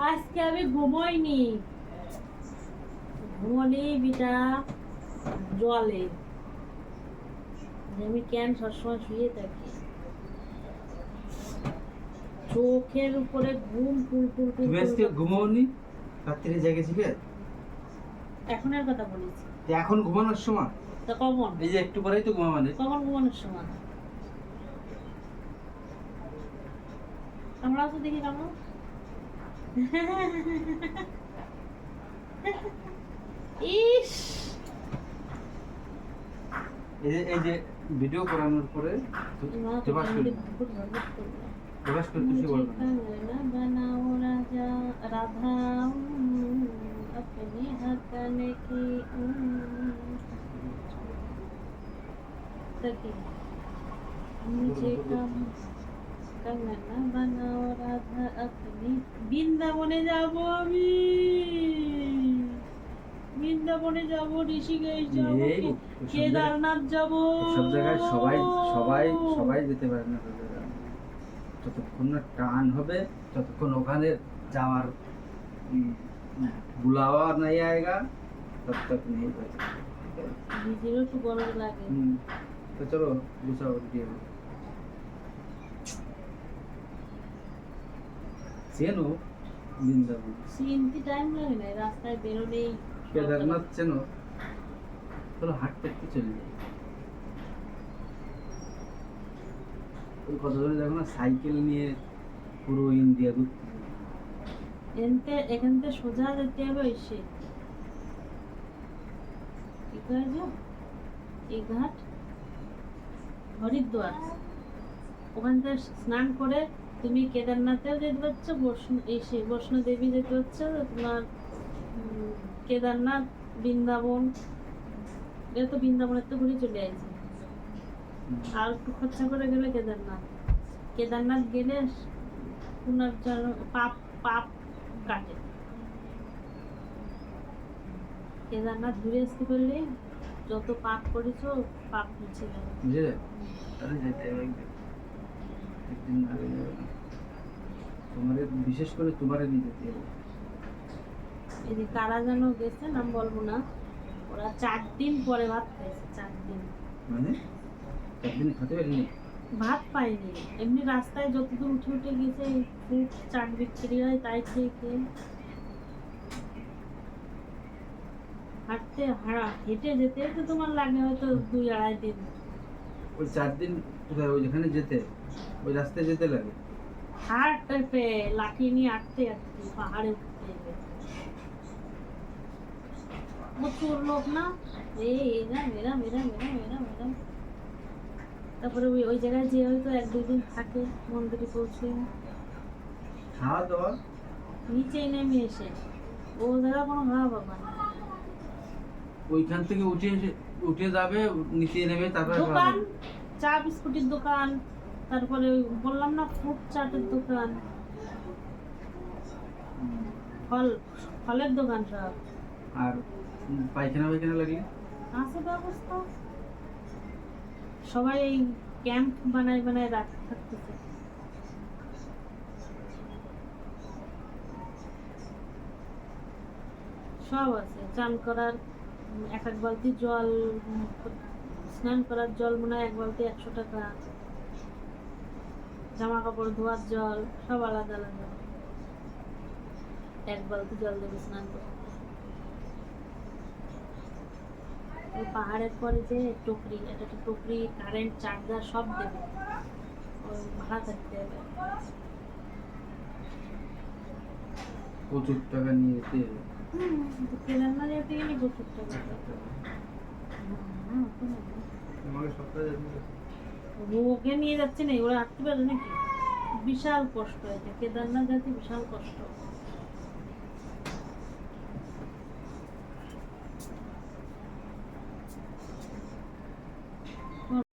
আজকে আমি ঘুমোইনি, ঘুমোলি বিটা জলে। আমি কেন সবসময় শুয়ে থাকি, চোখের উপরে ঘুম টুল টুল টুল। তুমি আজকে ঘুমাওনি? রাত্রে জেগেছিলে? এখনের কথা বলেছি। এখন ঘুমানোর সময়? তা কখন? এই যে একটু পরেই তো ঘুমাবে। কখন ঘুমানোর সময়? আমরা তো দেখি কেমন ইস, এই যে ভিডিও করানোর পরে প্রকাশ করতে কিছু বলবে না। बनाओ राजा राधा अपने हकन की मुझे कंगना बनाओ राधा अपनी। বৃন্দাবনে যাব আমি, বৃন্দাবনে যাব, ঋষিকেশ যাব, কেদারনাথ যাব। সব জায়গায় সবাই সবাই সবাই যেতে পারে না। যতক্ষণ না টান হবে ততক্ষণ ওখানে যাওয়ার বুলাওয়া নাই আয়েগা, তব তক নেই পাচ্ছে। নিজেরও একটু গরম লাগে। তো চলো গুছাও দিয়ে চেনো বৃন্দাবন? চিনতে টাইম লাগে না, রাস্তায় বেরোলেই। কেদারনাথ চেনো? চলো হাঁটতে একটু চলে যাই। ওই কত ধরে দেখো না, সাইকেল নিয়ে পুরো ইন্ডিয়া ঘুরতে। এখান থেকে সোজা যেতে হবে এসে এই ঘাট হরিদ্বার, ওখান থেকে স্নান করে তুমি কেদারনাথেও যেতে পারছো, এসে বৈষ্ণো দেবী যেতে পারছো, তোমার কেদারনাথ, বৃন্দাবন। এটা তো বৃন্দাবনের তো ঘুরে চলে আসছে। আর একটু খরচা করে গেলে কেদারনাথ, কেদারনাথ গেলে পুনর্জন্ম পাপ পাপ কাটে। কেদারনাথ ঘুরে আসতে পারলে যত পাপ করেছো পাপ মুছে যাবে। বুঝলে? তাহলে যেতে হবে একদিন আগে যাবে না, তোমার বিশেষ করে তোমার নিয়ে যেতে হবে। এই যে কারা যেন গেছে, নাম বলবো না, ওরা 4 দিন পরে ভাত খাইছে। 4 দিন মানে 4 দিন খেতে পারিনি? ভাত পাইনি, এমনি রাস্তায় যতদূর উঠে উঠে গেছে খুব চাট বিক্রি হয়, তাই খেয়ে খেয়ে হেঁটে যেতে যেতে তোমার লাগে হয়তো 2-2.5 দিন। ওই 4 দিন কোথায়? ওই যেখানে যেতে ওই রাস্তায় যেতে লাগে? হাঁটতে লাঠি নিয়ে হাঁটতে হাঁটতে পাহাড়ে উঠতে প্রচুর লোক না, এরা মেরা মেরা মেরা মেরা মেরা। তারপরে ওই জায়গায় যে হয়তো 1-2 দিন থাকে, মন্দিরে পৌঁছে খাওয়া দাওয়া নিচে নেমে এসে ও জায়গা কোনো খাওয়া পাবা না। ওইখান থেকে উঠে যাবে নিচে নেমে, তারপরে দোকান, চা বিস্কুটের দোকান, তারপরে ওই বললাম না ফ্রুট চাটের দোকান, ফলের দোকান সব। আর পায়খানা লাগলে আছে ব্যবস্থা, সবাই এই ক্যাম্প বানায় বানায় থাকতেছে। সব আছে, চান করার 1 বালতি জল, স্নান করার জল মনে হয় 1 বালতি 100 টাকা, জামা কাপড় ধোয়ার জল সব আলাদা আলাদা। 1 বালতি জল দেবে স্নান করতে। ওই পাহাড়ের পরে যে টুকরি, একটা টুকরি, কারেন্ট, চার্জার সব দেবে, ওই ভাড়া থাকতে হবে। প্রচুর টাকা নিয়ে যেতে হবে। কেদারনাথ যেতে গেলে প্রচুর টাকা। ওকে নিয়ে যাচ্ছে না, ওরা হাঁটতে পারে নাকি? বিশাল কষ্ট, এটা কেদারনাথ যেতে বিশাল কষ্ট।